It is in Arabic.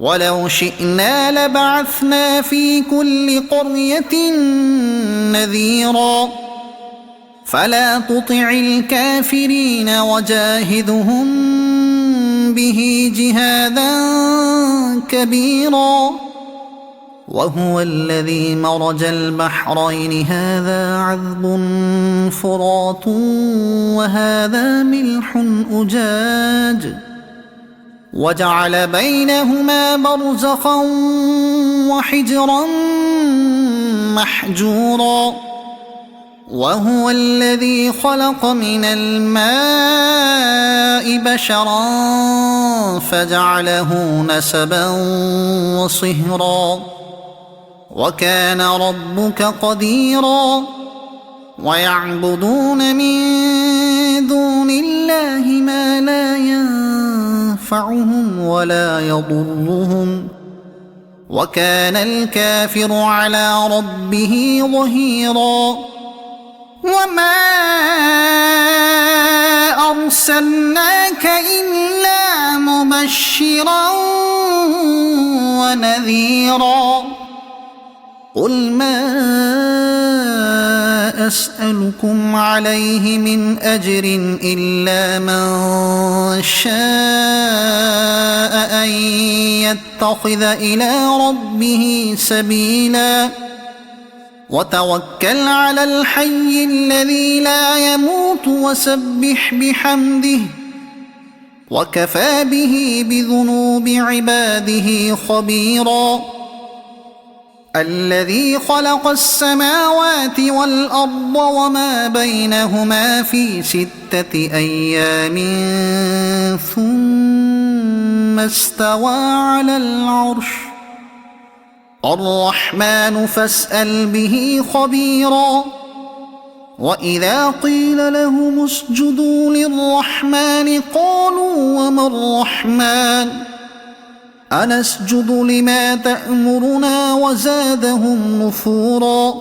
ولو شئنا لبعثنا في كل قرية نذيرا فلا تطع الكافرين وجاهدهم به جهادا كبيرا وهو الذي مرج البحرين هذا عذب فرات وهذا ملح أجاج وجعل بينهما برزخا وحجرا محجورا وهو الذي خلق من الماء بشرا فجعله نسبا وصهرا وكان ربك قديرا ويعبدون من دون الله ما لا ينفعهم ولا يضرهم وكان الكافر على ربه ظهيرا وما أرسلناك إلا مبشرا ونذيرا قل ما أسألكم عليه من أجر إلا من شاء أن يتخذ إلى ربه سبيلا وتوكل على الحي الذي لا يموت وسبح بحمده وكفى به بذنوب عباده خبيرا الذي خلق السماوات والأرض وما بينهما في 6 أيام ثم استوى على العرش الرحمن فاسأل به خبيرا وإذا قيل لهم اسجدوا للرحمن قالوا وما الرحمن أنسجد لما تأمرنا وزادهم نفورا